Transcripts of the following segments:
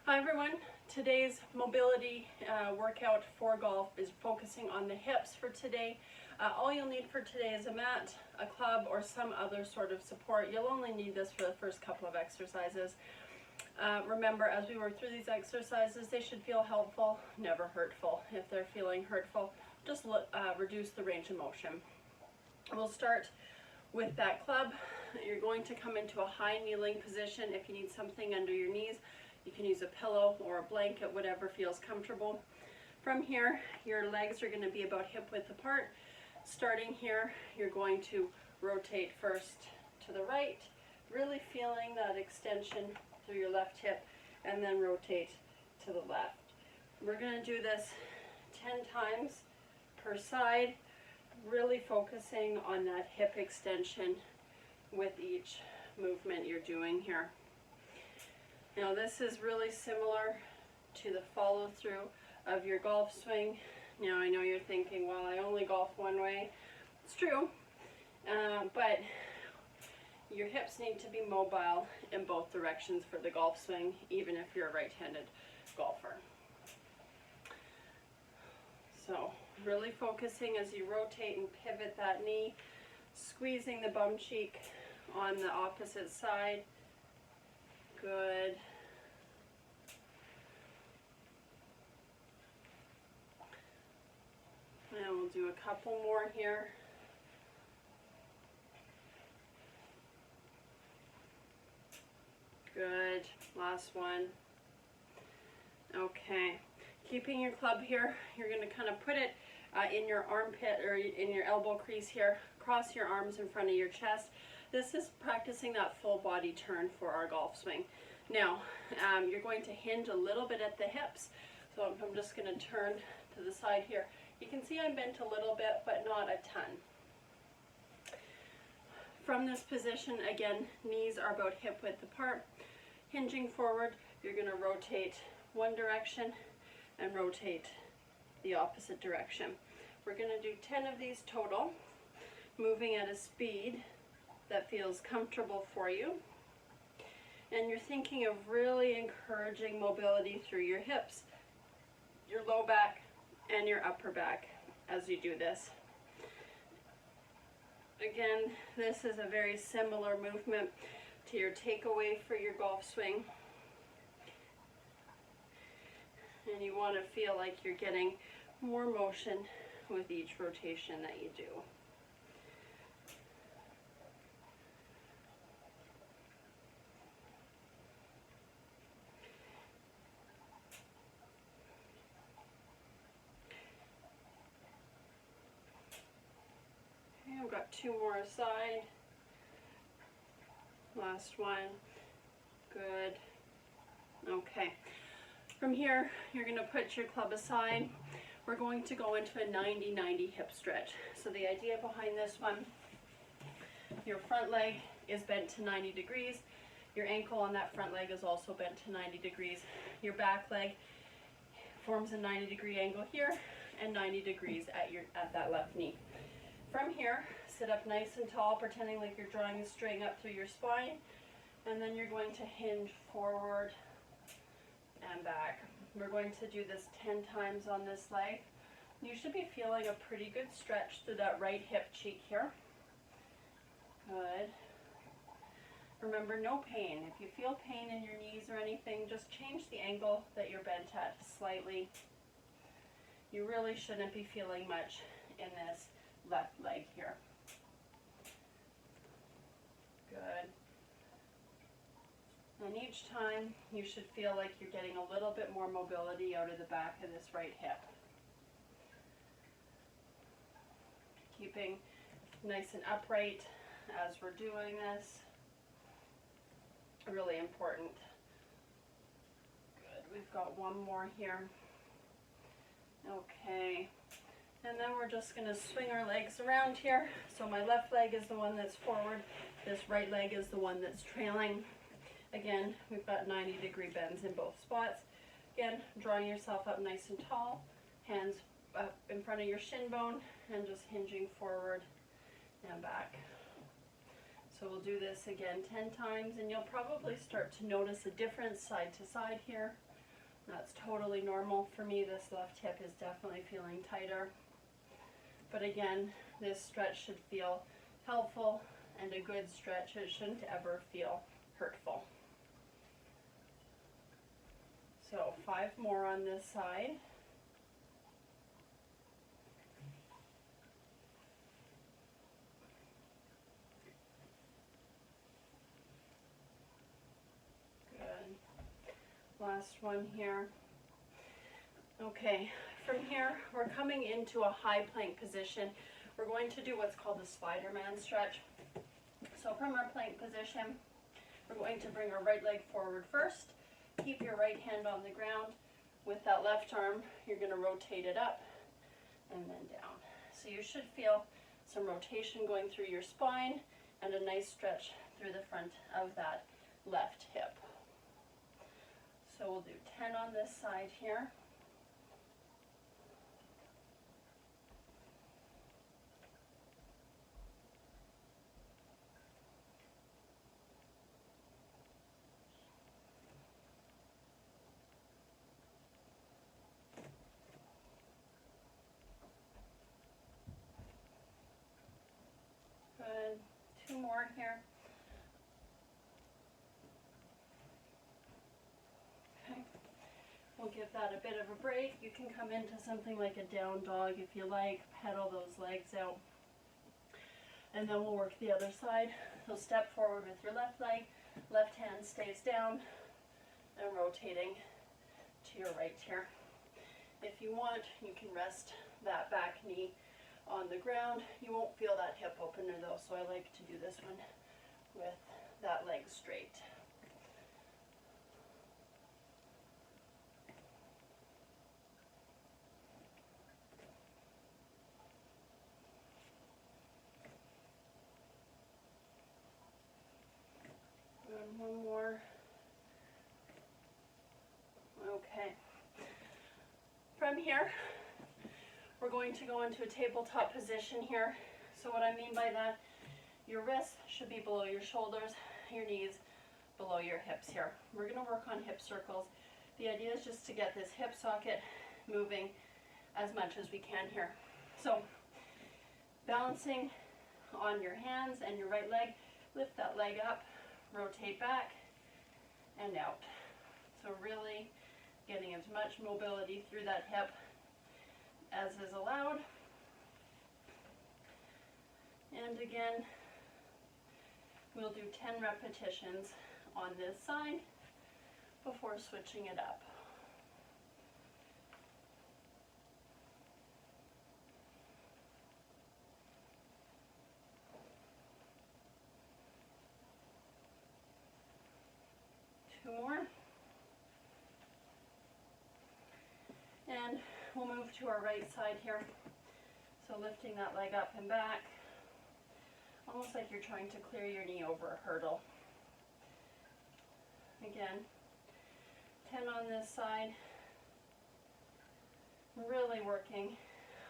Hi everyone, today's mobility workout for golf is focusing on the hips for today. All you'll need for today is a mat, a club, or some other sort of support. You'll only need this for the first couple of exercises. Remember, as we work through these exercises, they should feel helpful, never hurtful. If they're feeling hurtful, just reduce the range of motion. We'll start with that club. You're going to come into a high kneeling position. If you need something under your knees, you can use a pillow or a blanket, whatever feels comfortable. From here, your legs are going to be about hip width apart. Starting here, you're going to rotate first to the right, really feeling that extension through your left hip, and then rotate to the left. We're going to do this 10 times per side, really focusing on that hip extension with each movement you're doing here. Now this is really similar to the follow through of your golf swing. Now I know you're thinking, well, I only golf one way. It's true, but your hips need to be mobile in both directions for the golf swing, even if you're a right-handed golfer. So really focusing as you rotate and pivot that knee, squeezing the bum cheek on the opposite side. Good. And we'll do a couple more here. Good. Last one. Okay. Keeping your club here, you're going to kind of put it in your armpit or in your elbow crease here. Cross your arms in front of your chest. This is practicing that full body turn for our golf swing. Now, you're going to hinge a little bit at the hips. So I'm just going to turn to the side here. You can see I'm bent a little bit, but not a ton. From this position, again, knees are about hip width apart. Hinging forward, you're going to rotate one direction and rotate the opposite direction. We're going to do 10 of these total, moving at a speed that feels comfortable for you. And you're thinking of really encouraging mobility through your hips, your low back, and your upper back as you do this. Again, this is a very similar movement to your takeaway for your golf swing. And you want to feel like you're getting more motion with each rotation that you do. Okay, I've got two more aside. Last one. Good. Okay. From here, you're going to put your club aside. We're going to go into a 90-90 hip stretch. So the idea behind this one, your front leg is bent to 90 degrees. Your ankle on that front leg is also bent to 90 degrees. Your back leg forms a 90-degree angle here and 90 degrees at that left knee. From here, sit up nice and tall, pretending like you're drawing a string up through your spine, and then you're going to hinge forward and back. We're going to do this 10 times on this leg. You should be feeling a pretty good stretch through that right hip cheek here. Good. Remember, no pain. If you feel pain in your knees or anything, just change the angle that you're bent at slightly. You really shouldn't be feeling much in this left leg here. Good. And each time you should feel like you're getting a little bit more mobility out of the back of this right hip. Keeping nice and upright as we're doing this. Really important. Good. We've got one more here. Okay. And then we're just going to swing our legs around here. So my left leg is the one that's forward. This right leg is the one that's trailing. Again, we've got 90-degree bends in both spots. Again, drawing yourself up nice and tall. Hands up in front of your shin bone and just hinging forward and back. So we'll do this again 10 times, and you'll probably start to notice a difference side to side here. That's totally normal. For me, this left hip is definitely feeling tighter. But again, this stretch should feel helpful and a good stretch. It shouldn't ever feel hurtful. So 5 more on this side. Last one here. Okay, from here we're coming into a high plank position. We're going to do what's called the Spiderman Stretch. So from our plank position, we're going to bring our right leg forward first. Keep your right hand on the ground. With that left arm, you're going to rotate it up and then down. So you should feel some rotation going through your spine and a nice stretch through the front of that left hip. So we'll do 10 on this side here. Good. 2 more here. We'll give that a bit of a break. You can come into something like a down dog if you like, pedal those legs out. And then we'll work the other side. So step forward with your left leg, left hand stays down, and rotating to your right here. If you want, you can rest that back knee on the ground. You won't feel that hip opener though, so I like to do this one with that leg straight. One more. Okay. From here, we're going to go into a tabletop position here. So what I mean by that, your wrists should be below your shoulders, your knees below your hips here. We're going to work on hip circles. The idea is just to get this hip socket moving as much as we can here. So balancing on your hands and your right leg, lift that leg up, rotate back and out. So really getting as much mobility through that hip as is allowed. And again, we'll do 10 repetitions on this side before switching it up. Two more. And we'll move to our right side here. So lifting that leg up and back, almost like you're trying to clear your knee over a hurdle. Again, 10 on this side. Really working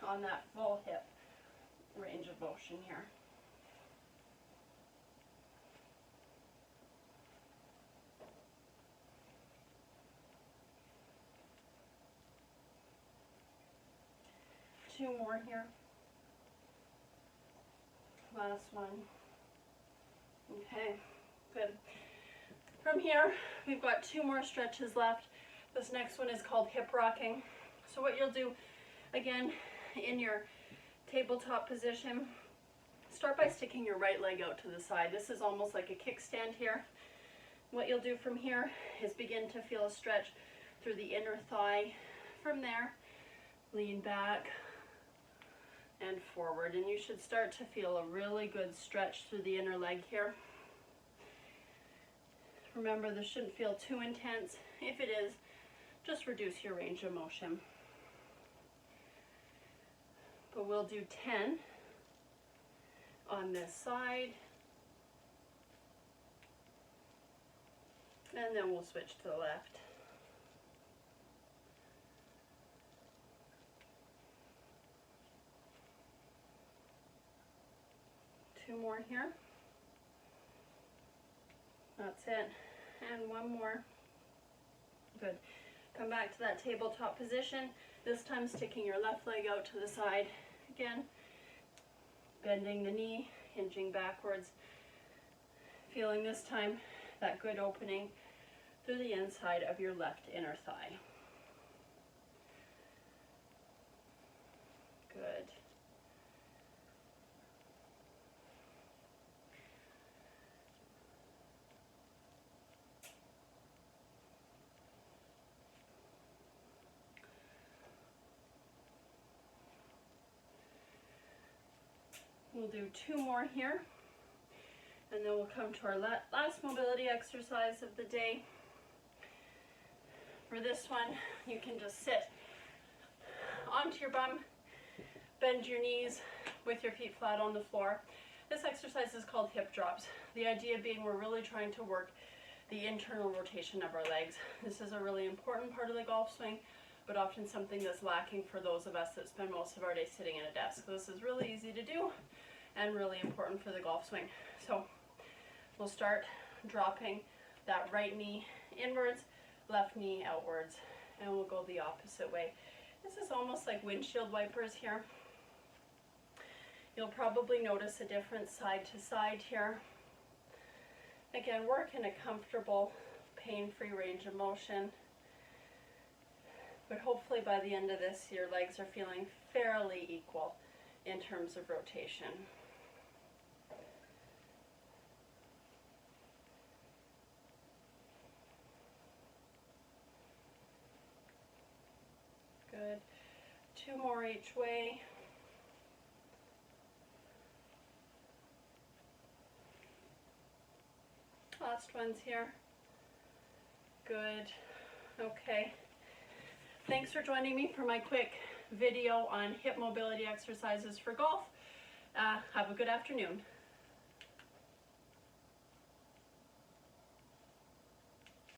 on that full hip range of motion here. Two more here. Last one. Okay, good. From here, we've got 2 more stretches left. This next one is called hip rocking. So what you'll do, again, in your tabletop position, start by sticking your right leg out to the side. This is almost like a kickstand here. What you'll do from here is begin to feel a stretch through the inner thigh. From there, lean back and forward, and you should start to feel a really good stretch through the inner leg here. Remember, this shouldn't feel too intense. If it is, just reduce your range of motion. But we'll do 10 on this side, and then we'll switch to the left. Two more here. That's it. And one more. Good. Come back to that tabletop position, this time sticking your left leg out to the side again, bending the knee, hinging backwards, feeling this time that good opening through the inside of your left inner thigh. Good. We'll do 2 more here, and then we'll come to our last mobility exercise of the day. For this one, you can just sit onto your bum, bend your knees with your feet flat on the floor. This exercise is called hip drops. The idea being we're really trying to work the internal rotation of our legs. This is a really important part of the golf swing, but often something that's lacking for those of us that spend most of our day sitting at a desk. So this is really easy to do and really important for the golf swing. So we'll start dropping that right knee inwards, left knee outwards, and we'll go the opposite way. This is almost like windshield wipers here. You'll probably notice a difference side to side here. Again, work in a comfortable, pain-free range of motion. But hopefully by the end of this, your legs are feeling fairly equal in terms of rotation. Good. 2 more each way. Last ones here. Good. Okay. Thanks for joining me for my quick video on hip mobility exercises for golf. Have a good afternoon.